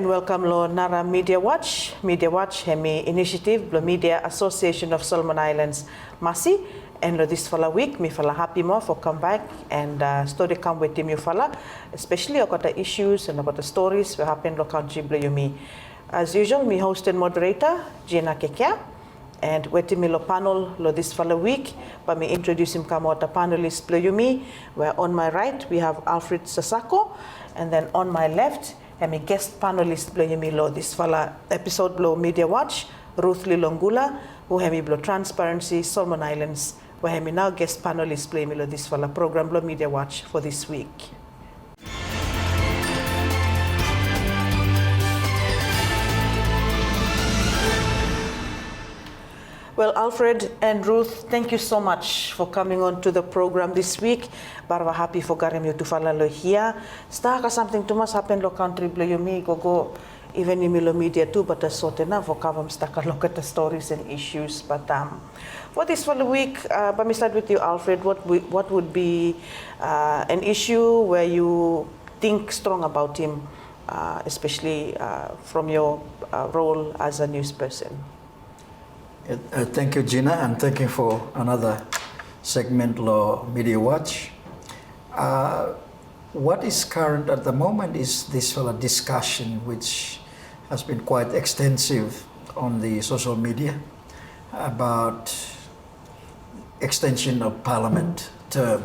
and welcome lo Nara Media Watch. Media Watch hemi initiative lo Media Association of Solomon Islands MASI. And lo this fala week me fala happy more for come back and story come with him you fala, especially about the issues and about the stories we happen lo country blo me. As usual, me host and moderator Gina Kekia. And with me lo panel lo this fala week, but me introduce him come out the panelist blo me. Where on my right we have Alfred Sasako, and then on my left hemi guest panelist blo me lo this fala episode blo Media Watch, Ruth Liloqula, who hemi blo Transparency Solomon Islands, where hemi now guest panelist blo me lo this fala program blo Media Watch for this week. Well, Alfred and Ruth, thank you so much for coming on to the program this week. Barwa happy for garim you to follow lo here. Staka something too much happen lo country blo you me go even in the media too, but that's sort enough for cover staka look at the stories and issues. But for this for the week, let me start with you, Alfred. What would be an issue where you think strong about him, especially from your role as a news person? Thank you, Gina, and thank you for another segment, Law Media Watch. What is current at the moment is this discussion, which has been quite extensive on the social media, about extension of Parliament term.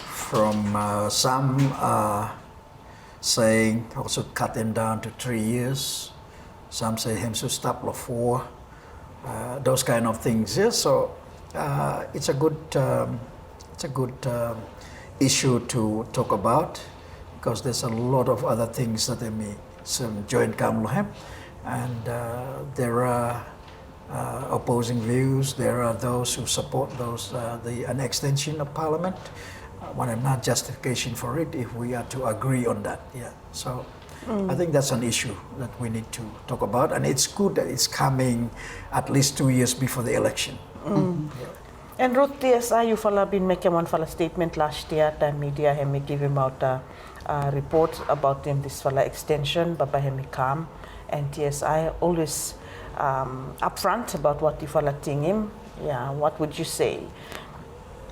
From some saying also cut them down to 3 years. Some say him should stop for 4. Those kind of things. Yeah? So it's a good issue to talk about, because there's a lot of other things that they may some joint Kamlohem, and there are opposing views. There are those who support an extension of Parliament. One not justification for it if we are to agree on that. Yeah. So. I think that's an issue that we need to talk about, and it's good that it's coming at least 2 years before the election. Yeah. And Ruth, TSI, you fala been making one fala statement last year. The media hemi give him out a report about him this fala extension, but by hemi come, and TSI always upfront about what you fala ting him. Yeah, what would you say?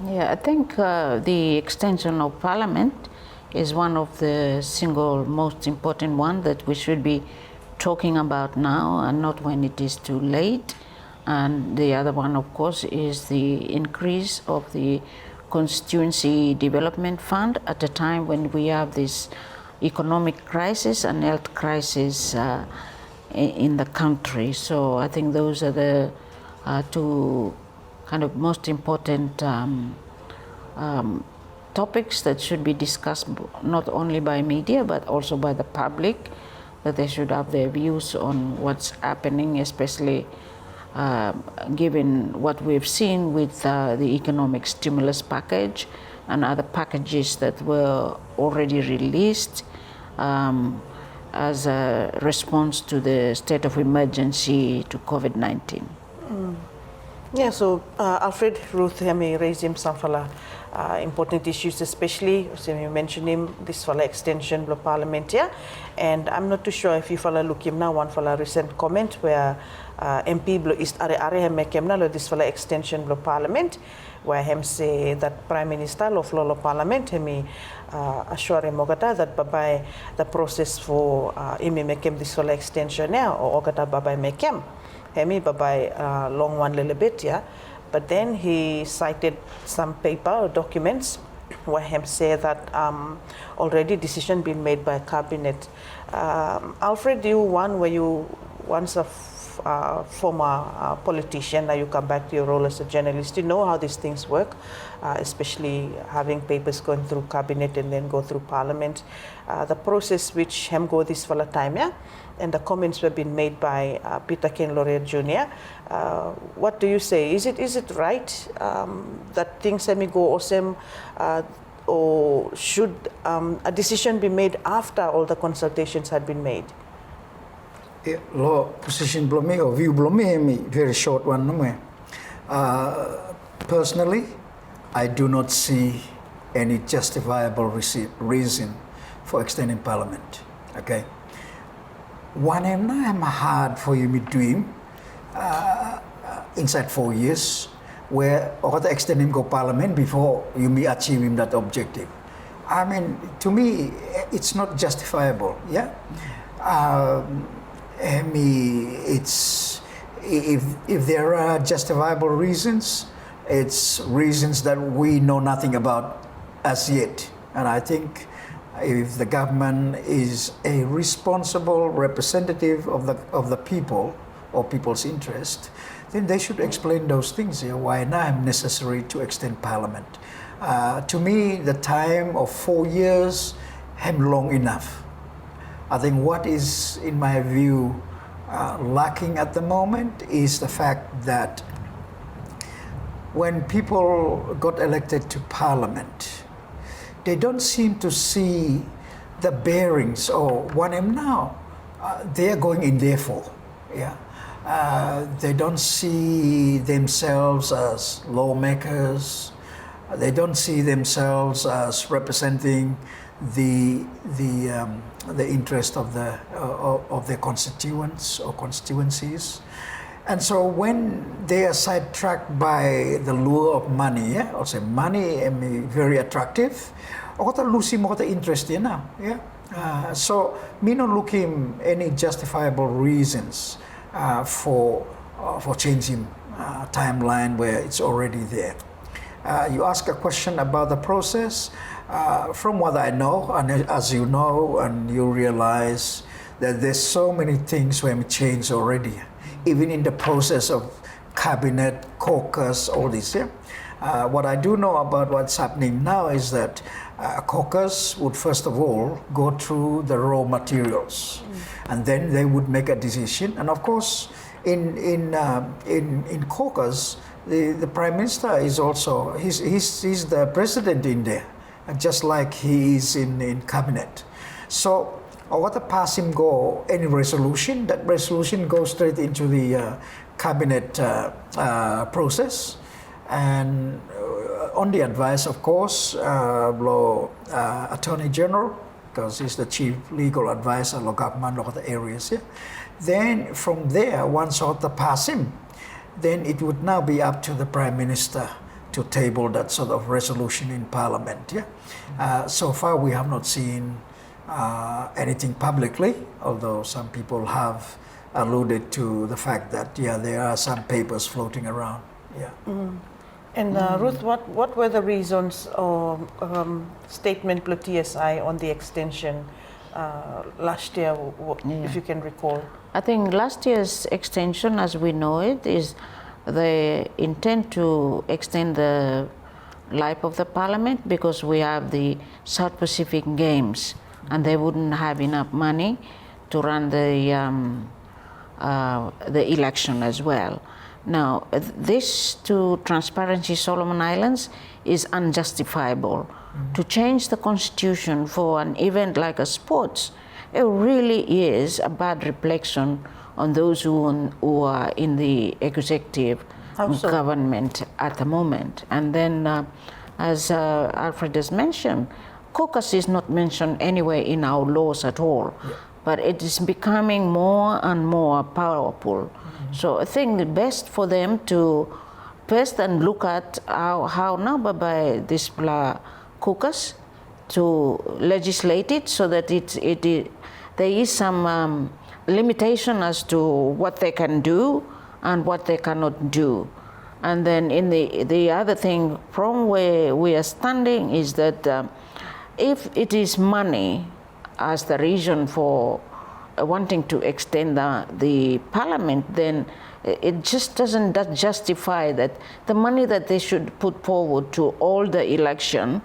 Yeah, I think the extension of Parliament is one of the single most important one that we should be talking about now and not when it is too late. And the other one, of course, is the increase of the Constituency Development Fund at a time when we have this economic crisis and health crisis in the country. So I think those are the two kind of most important topics that should be discussed not only by media but also by the public, that they should have their views on what's happening, especially given what we've seen with the economic stimulus package and other packages that were already released as a response to the state of emergency to COVID-19. Yeah, so Alfred, Ruth, hemi raised him some fala important issues, especially, so you mentioned him, this fala extension of Parliament, yeah? And I'm not too sure if you fala look him now, one fala recent comment where MP blo East Are him make him now this fala extension of Parliament, where him say that Prime Minister of Lolo Parliament, hemi assure him ogata that babai the process for him make him this fala extension now, or ogata babai make him. Hemi babai long one little bit, yeah. But then he cited some paper or documents where he said that already decision been made by cabinet. Alfred, you one where you once a former politician, now you come back to your role as a journalist. You know how these things work, especially having papers going through cabinet and then go through Parliament. The process which hem go this for a time, yeah. And the comments were being made by Peter Ken Laurier Jr. What do you say? Is it right that things may go awesome, or should a decision be made after all the consultations had been made? Law position below me or view below me, very short one. Personally, I do not see any justifiable reason for extending Parliament. Okay. one em na em hard for you to dream inside 4 years, where or the extend him go parliament before you may achieve him that objective. I mean, to me, it's not justifiable. Yeah, it's if there are justifiable reasons, it's reasons that we know nothing about as yet. And I think if the government is a responsible representative of the people or people's interest, then they should explain those things. Why now necessary to extend parliament? To me, the time of 4 years is long enough. I think what is, in my view, lacking at the moment is the fact that when people got elected to parliament, they don't seem to see the bearings or what am now they are going in there for. Yeah. They don't see themselves as lawmakers. They don't see themselves as representing the interest of their constituents or constituencies. And so when they are sidetracked by the lure of money, yeah, or say money very attractive, or losing more the interest in now, yeah. So me not looking any justifiable reasons for changing timeline where it's already there. You ask a question about the process. From what I know, and as you know, and you realize that there's so many things when we change already, even in the process of cabinet, caucus, all this. Yeah? What I do know about what's happening now is that caucus would first of all go through the raw materials, and then they would make a decision. And of course, in caucus, the Prime Minister is also he's the president in there, just like he is in cabinet. So what the pass him go any resolution, that resolution goes straight into the cabinet process, and on the advice, of course, Attorney General, because he's the chief legal advisor of government of the areas here. Then from there, once all the pass him, then it would now be up to the Prime Minister to table that sort of resolution in Parliament. Yeah. So far, we have not seen anything publicly, although some people have alluded to the fact that there are some papers floating around. Yeah. And Ruth, what were the reasons or statement by TSI on the extension last year, if you can recall? I think last year's extension, as we know it, is the intent to extend the life of the parliament because we have the South Pacific Games and they wouldn't have enough money to run the election as well. Now, this to Transparency Solomon Islands is unjustifiable. To change the constitution for an event like a sports, it really is a bad reflection on those who are in the executive government at the moment. And then, as Alfred has mentioned, caucus is not mentioned anywhere in our laws at all, but it is becoming more and more powerful. So I think the best for them to first and look at how now by this caucus to legislate it so that there is some limitation as to what they can do and what they cannot do. And then in the other thing from where we are standing is that if it is money as the reason for wanting to extend the parliament, then it just doesn't justify that the money that they should put forward to all the election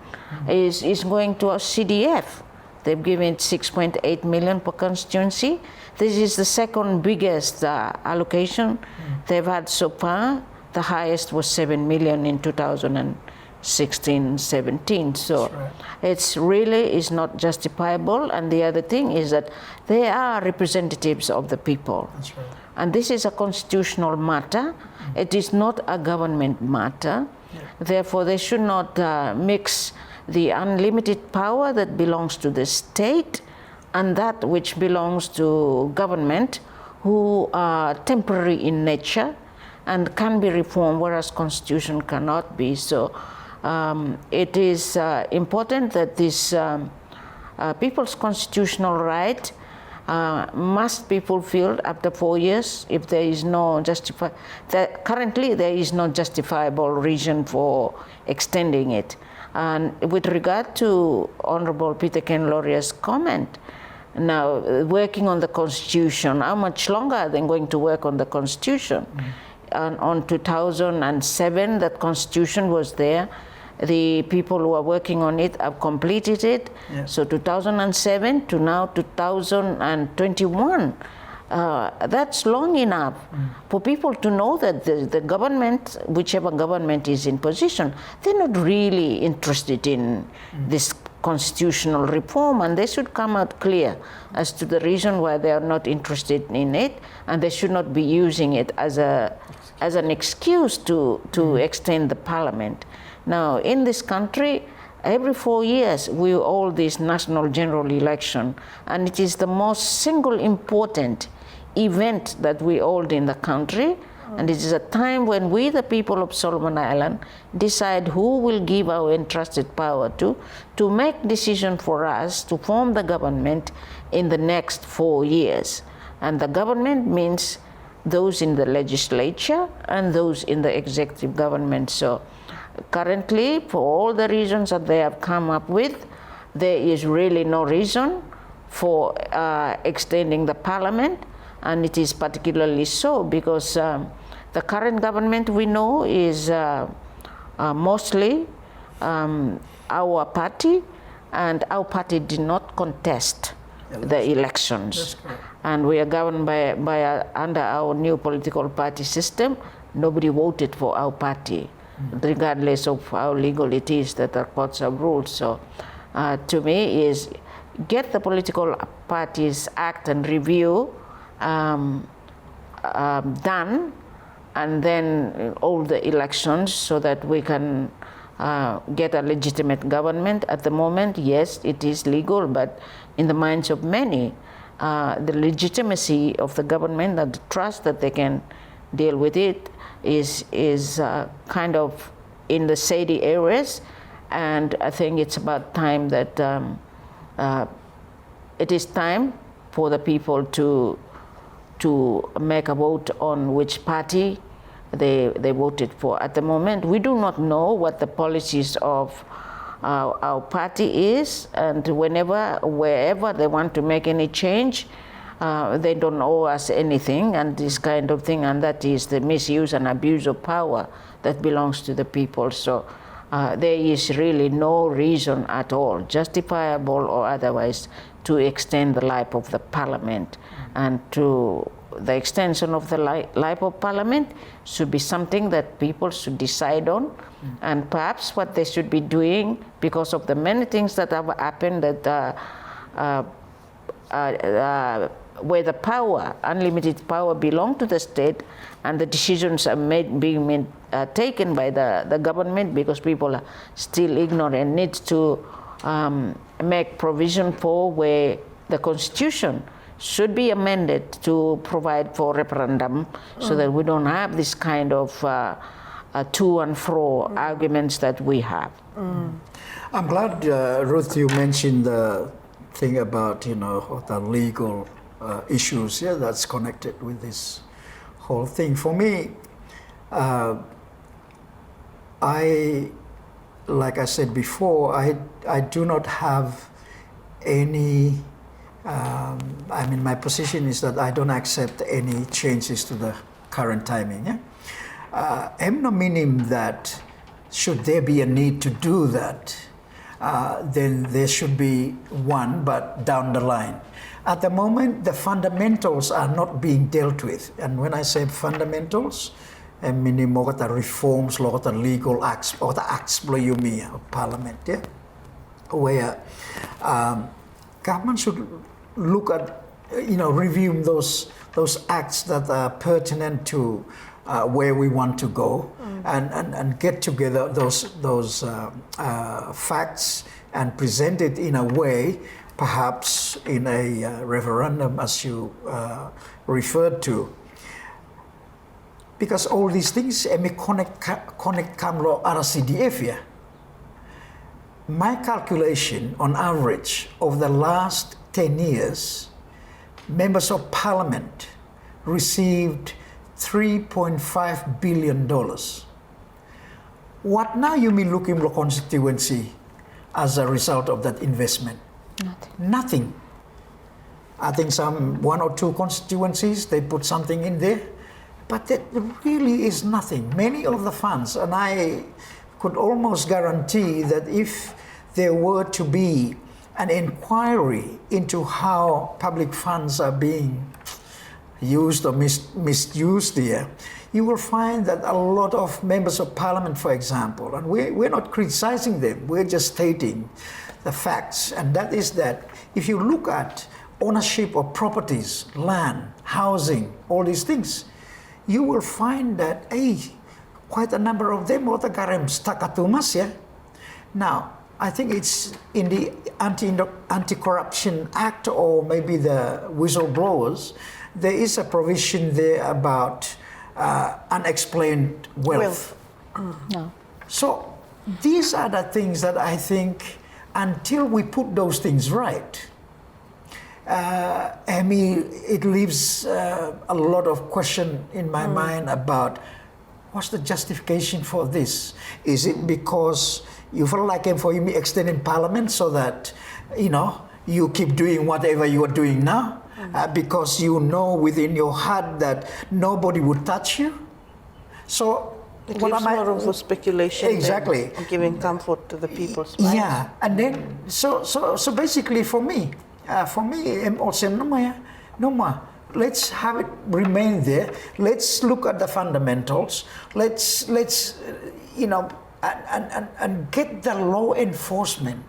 is going to a CDF. They've given 6.8 million per constituency. This is the second biggest allocation they've had so far. The highest was 7 million in 2016-17. So it's really is not justifiable. And the other thing is that they are representatives of the people. That's right. And this is a constitutional matter. It is not a government matter. Therefore, they should not mix the unlimited power that belongs to the state and that which belongs to government, who are temporary in nature and can be reformed, whereas constitution cannot be. So it is important that this people's constitutional right must be fulfilled after 4 years if there is no currently there is no justifiable reason for extending it. And with regard to Honorable Peter Ken Lauria's comment, now working on the Constitution, how much longer are they going to work on the Constitution? And on 2007, that Constitution was there. The people who are working on it have completed it. Yeah. So 2007 to now 2021, that's long enough for people to know that the government, whichever government is in position, they're not really interested in this constitutional reform, and they should come out clear as to the reason why they are not interested in it, and they should not be using it as an excuse to extend the parliament. Now, in this country, every 4 years we hold this national general election, and it is the most single important event that we hold in the country, and it is a time when we, the people of Solomon Island, decide who will give our entrusted power to make decision for us to form the government in the next 4 years. And the government means those in the legislature and those in the executive government. So currently, for all the reasons that they have come up with, there is really no reason for extending the parliament, and it is particularly so because the current government we know is mostly our party, and our party did not contest the elections. And we are governed by under our new political party system. Nobody voted for our party, regardless of how legal it is that the courts have ruled. So to me is get the political parties act and review done, and then all the elections so that we can get a legitimate government. At the moment, yes, it is legal, but in the minds of many, the legitimacy of the government and the trust that they can deal with it is kind of in the shady areas, and I think it's about time that it is time for the people to make a vote on which party they voted for. At the moment, we do not know what the policies of our party is, and wherever they want to make any change, they don't owe us anything, and this kind of thing, and that is the misuse and abuse of power that belongs to the people. So there is really no reason at all, justifiable or otherwise, to extend the life of the parliament. And to the extension of the life of parliament should be something that people should decide on, and perhaps what they should be doing, because of the many things that have happened that where the power, unlimited power, belong to the state, and the decisions are being taken by the government because people are still ignorant, needs to make provision for where the constitution should be amended to provide for referendum, so that we don't have this kind of to and fro arguments that we have. I'm glad, Ruth, you mentioned the thing about, the legal issues that's connected with this whole thing. For me, like I said before, I do not have any, my position is that I don't accept any changes to the current timing. No meaning that should there be a need to do that, then there should be one, but down the line. At the moment, the fundamentals are not being dealt with. And when I say fundamentals, I mean more the reforms, more the legal acts, or the acts of parliament, where government should look at, reviewing those acts that are pertinent to where we want to go, and get together those facts and present it in a way perhaps in a referendum, as you referred to. Because all these things, connect kamlo RCDF, yeah. My calculation, on average, of the last 10 years, members of parliament received $3.5 billion. What now you mean looking for constituency as a result of that investment? Nothing. I think some 1 or 2 constituencies, they put something in there, but that really is nothing. Many of the funds, and I could almost guarantee that if there were to be an inquiry into how public funds are being used or misused here, you will find that a lot of members of parliament, for example, and we're not criticizing them, we're just stating the facts, and that is that if you look at ownership of properties, land, housing, all these things, you will find that quite a number of them are the garems takatumas, yeah. Now, I think it's in the Anti-Corruption Act or maybe the whistleblowers, there is a provision there about unexplained wealth. No. So these are the things that I think until we put those things right, it leaves a lot of question in my mind about what's the justification for this? Is it because you feel like for you extending parliament so that you keep doing whatever you are doing now because you know within your heart that nobody would touch you? So it leaves more room for speculation. Exactly. And giving comfort to the people's minds. Yeah, and then so basically for me, let's have it remain there. Let's look at the fundamentals. Let's and get the law enforcement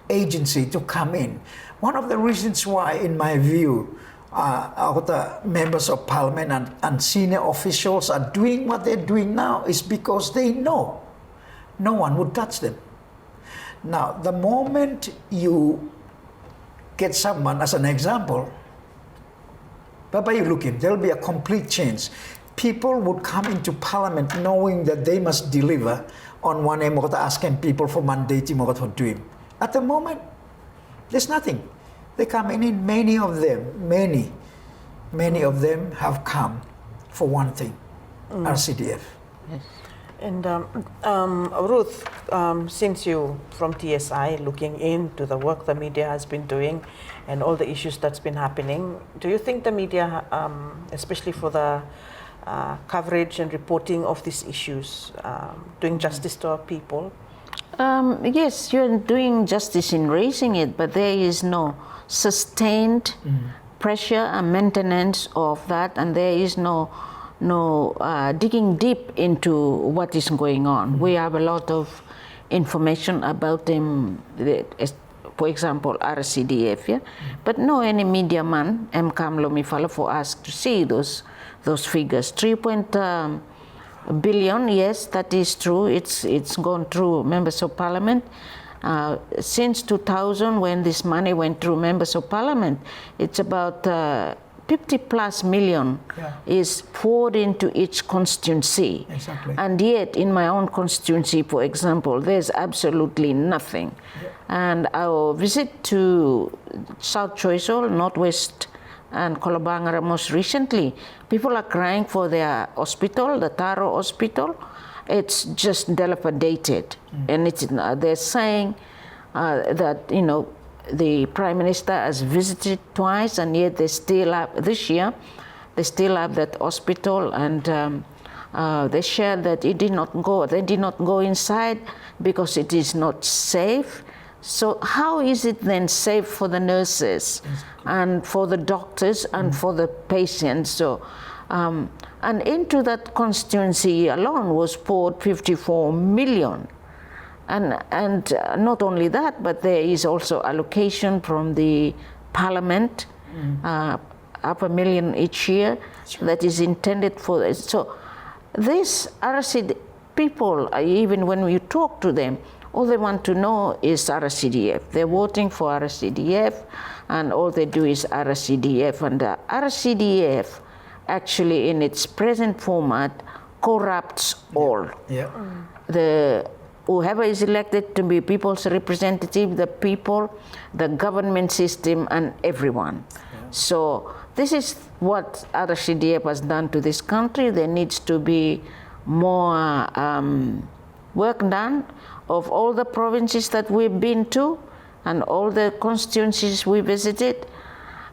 agency to come in. One of the reasons why, in my view, the members of parliament and senior officials are doing what they're doing now is because they know no one would touch them. Now, the moment you get someone as an example, Papa, you look in, there'll be a complete change. People would come into parliament knowing that they must deliver on one end of asking people for mandate for doing. At the moment, there's nothing. They come in, many of them have come for one thing, RCDF. Yes. And Ruth, since you from TSI looking into the work the media has been doing and all the issues that's been happening, do you think the media, especially for the coverage and reporting of these issues, doing justice to our people? Yes, you're doing justice in raising it, but there is no sustained pressure and maintenance of that, and there is no digging deep into what is going on. We have a lot of information about them, for example, RCDF, yeah? But no any media man Kamlo Mifala for us to see those figures. 3 billion, yes, that is true. It's gone through members of parliament. Since 2000, when this money went through members of parliament, it's about 50 plus million is poured into each constituency. Exactly. And yet, in my own constituency, for example, there's absolutely nothing. Yeah. And our visit to South Choiseul, Northwest, and Kolobangara most recently, people are crying for their hospital, the Taro Hospital. It's just dilapidated. And they're saying that, the Prime Minister has visited twice, and yet they still have, this year, they still have that hospital, and they shared that they did not go inside because it is not safe. So how is it then safe for the nurses and for the doctors and for the patients? So, and into that constituency alone was poured 54 million. And not only that, but there is also allocation from the parliament, up $1 million each year, that is intended for this. So these RCD people, even when we talk to them, all they want to know is RCDF. They're voting for RCDF, and all they do is RCDF. And the RCDF, actually, in its present format, corrupts all. Yeah. Whoever is elected to be people's representative, the people, the government system, and everyone. Yeah. So this is what RCDF has done to this country. There needs to be more work done of all the provinces that we've been to and all the constituencies we visited.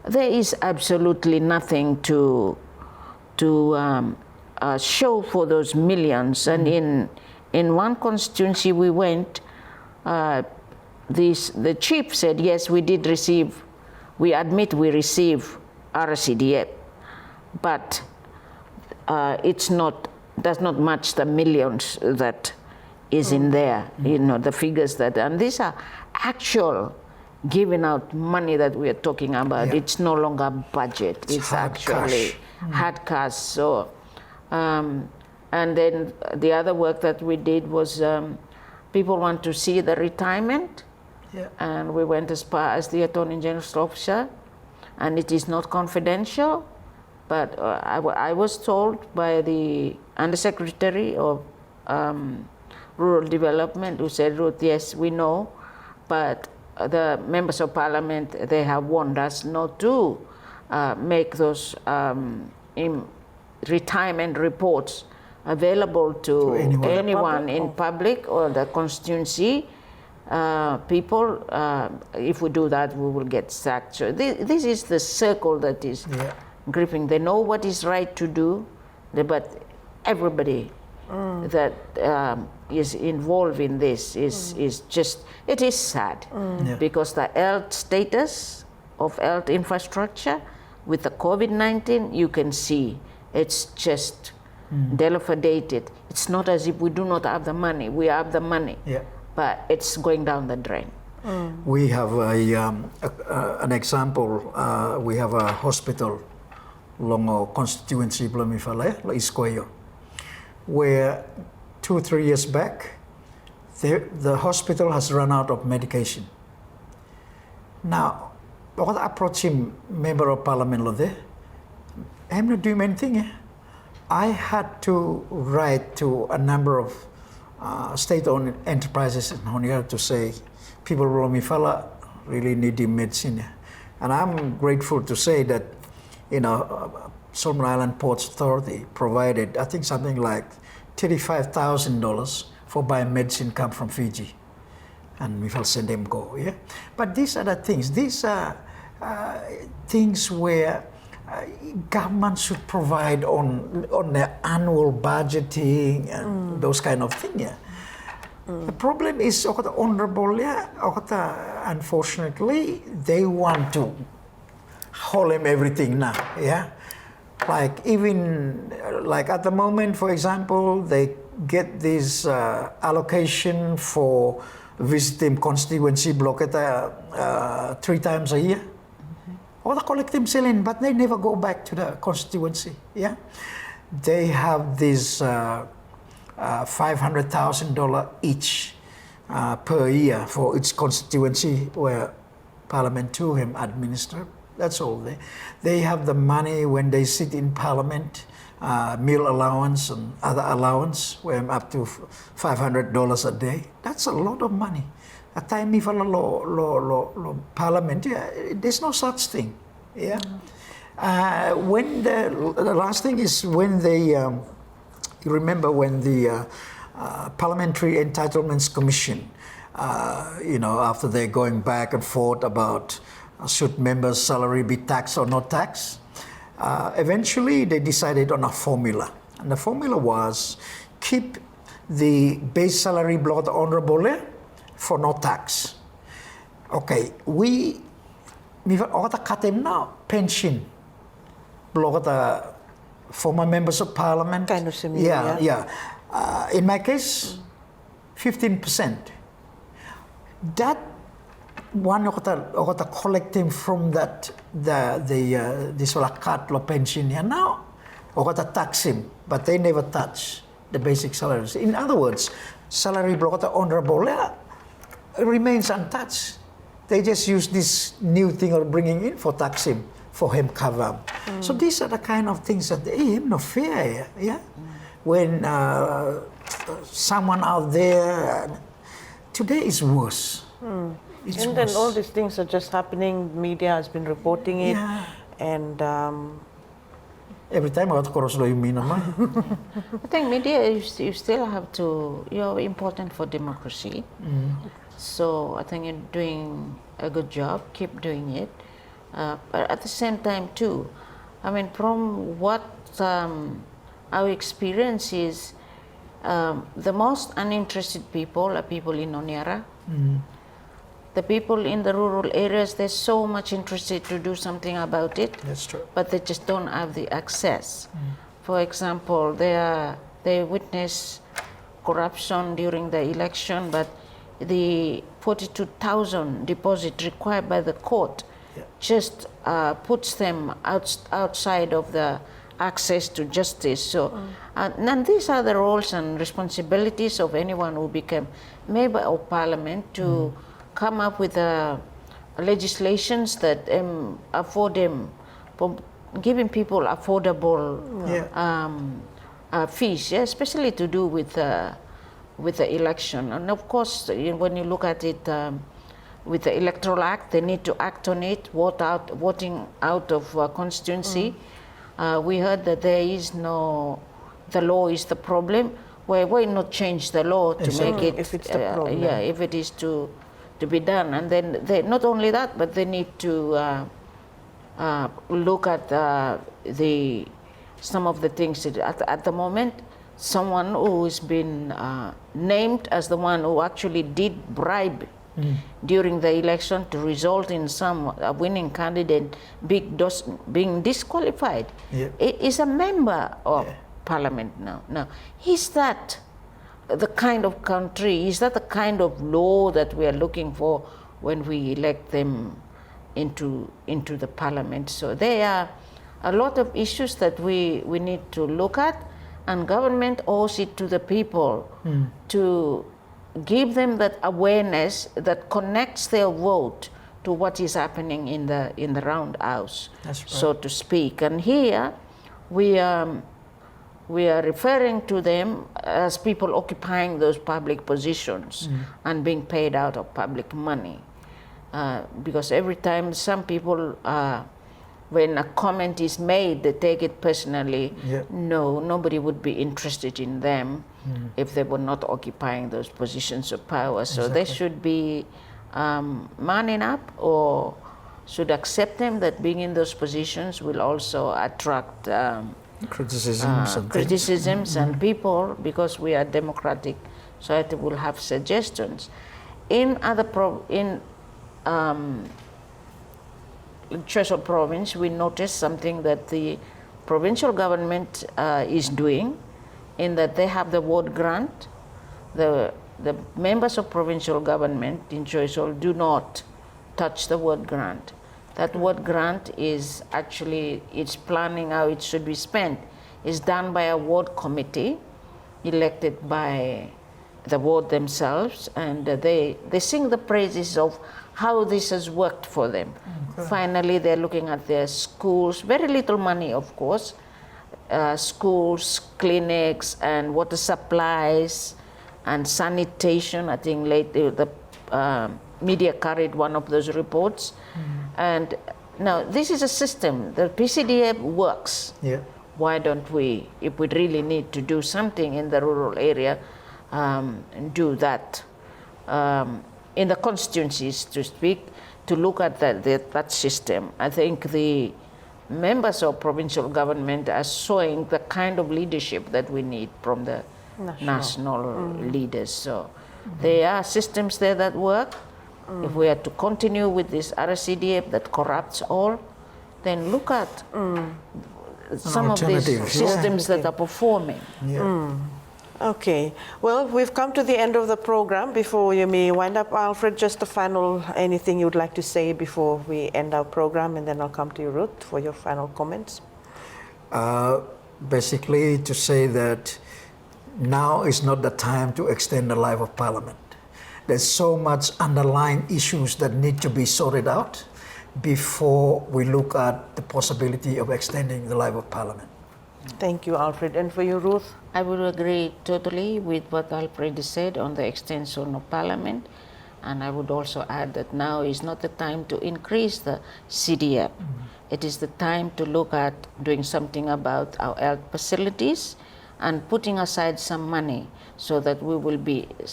There is absolutely nothing to show for those millions. And in one constituency we went, the chief said, yes, we admit we receive RCDF, but does not match the millions that is in there, the figures and these are actual giving out money that we are talking about. Yeah. It's no longer budget, it's actually hard cash. So, and then the other work that we did was people want to see the retirement, and we went as far as the Attorney General's officer, and it is not confidential, but I was told by the Undersecretary of Rural Development, who said, Ruth, yes, we know, but the members of parliament, they have warned us not to make those retirement reports available to anyone in public or the constituency people. If we do that, we will get sacked. So this is the circle that is gripping. They know what is right to do, but everybody that is involved in this is just, it is sad because the health status of health infrastructure with the COVID-19, you can see it's just dilapidated. It's not as if we do not have the money. We have the money, but it's going down the drain. We have an example. We have a hospital longo constituency Blamifale, Iskoyo, where 2-3 years back, the hospital has run out of medication. Now, what approach him, member of parliament, there, I'm not doing anything. I had to write to a number of state-owned enterprises in Honiara to say, people of Lomifala really need medicine. And I'm grateful to say that, Solomon Island Ports Authority provided, I think, something like $35,000 for buying medicine come from Fiji. And we will send them go, But these are the things. These are things where government should provide on their annual budgeting and those kind of things. The problem is, honorable, unfortunately, they want to hold them everything now, Like even like at the moment, for example, they get this allocation for visiting constituency block at 3 times a year. Or they collect them selling, but they never go back to the constituency. They have this $500,000 each per year for each constituency where Parliament 2 him administer. That's all. They have the money when they sit in Parliament, meal allowance and other allowance, where I'm up to $500 a day. That's a lot of money. At time if law Parliament, there's no such thing. When the last thing is when they, you remember when the Parliamentary Entitlements Commission, after they're going back and forth about should members' salary be taxed or not taxed, eventually they decided on a formula. And the formula was keep the base salary block honorable for no tax. Okay, we cut them now, pension, block the former members of parliament. Kind of similar, in my case, 15%. That one collecting from that this cut lo pension now, tax him, but they never touch the basic salaries. In other words, salary block honorable remains untouched. They just use this new thing or bringing in for tax him, for him cover. So these are the kind of things that him no fear, yeah. When someone out there, today is worse. It's And then worse. all these things are just happening. Media has been reporting it, Yeah. and Every time I cross you mean, I think media, you still have to, you're important for democracy. So I think you're doing a good job, keep doing it. But at the same time too, I mean, from what our experience is, the most uninterested people are people in Oniara. The people in the rural areas, they're so much interested to do something about it. That's true. But they just don't have the access. For example, they witness corruption during the election, but the 42,000 deposit required by the court just puts them outside of the access to justice. So, and these are the roles and responsibilities of anyone who became member of parliament to come up with legislations that afford them, for giving people affordable fees, especially to do with the election. And of course, when you look at it with the Electoral Act, they need to act on it, voting out of constituency. We heard that there is no, the law is the problem. Why not change the law to make it, if it's the problem. if it is to be done. And then they, not only that, but they need to look at some of the things that at the moment, someone who has been named as the one who actually did bribe during the election to result in some winning candidate being disqualified. Is a member of parliament now. Now, is that the kind of country, is that the kind of law that we are looking for when we elect them into the parliament? So there are a lot of issues that we need to look at, and government owes it to the people to give them that awareness that connects their vote to what is happening in the round house, so to speak. And here we are referring to them as people occupying those public positions and being paid out of public money. Because every time some people, when a comment is made, they take it personally. No, nobody would be interested in them if they were not occupying those positions of power. So they should be manning up, or should accept them that being in those positions will also attract criticisms and people, because we are democratic society, will have suggestions. In other Treasure province, we noticed something that the provincial government is doing, in that they have the ward grant. The members of provincial government in Choiseul do not touch the ward grant. That ward grant is actually, it's planning how it should be spent. It's done by a ward committee elected by the ward themselves, and they sing the praises of how this has worked for them. Finally, they're looking at their schools, very little money, of course, schools, clinics, and water supplies, and sanitation. I think lately the media carried one of those reports. And now this is a system. The PCDF works. Why don't we, if we really need to do something in the rural area, do that in the constituencies, to speak, to look at that system. I think the members of provincial government are showing the kind of leadership that we need from the national leaders. So there are systems there that work. If we are to continue with this RCDF that corrupts all, then look at some of these systems that are performing. Okay, well, we've come to the end of the program. Before you may wind up, Alfred, just a final, anything you'd like to say before we end our program, and then I'll come to you, Ruth, for your final comments. Basically, to say that now is not the time to extend the life of Parliament. there's so much underlying issues that need to be sorted out before we look at the possibility of extending the life of Parliament. Thank you, Alfred. And for you, Ruth? I would agree totally with what Alfred said on the extension of Parliament, and I would also add that now is not the time to increase the CDM. It is the time to look at doing something about our health facilities and putting aside some money so that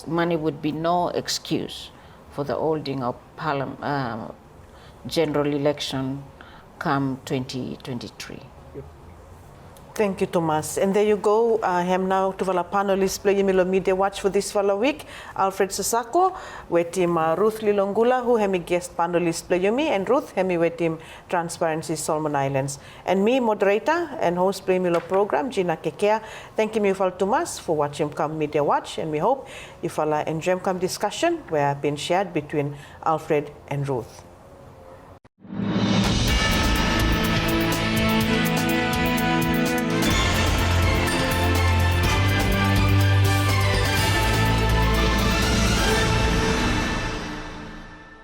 money would be no excuse for the holding of general election come 2023. Thank you, Thomas. And there you go. Hem now to vala panelist play MASI Media Watch for this week. Alfred Sasako, wetim Ruth Liloqula, who hemi guest panelist play me, and Ruth hemi wetim Transparency Solomon Islands. And me, moderator and host play program, Gina Kekea. Thank you, Thomas, for watching Come Media Watch, and we hope you enjoy come discussion where been shared between Alfred and Ruth.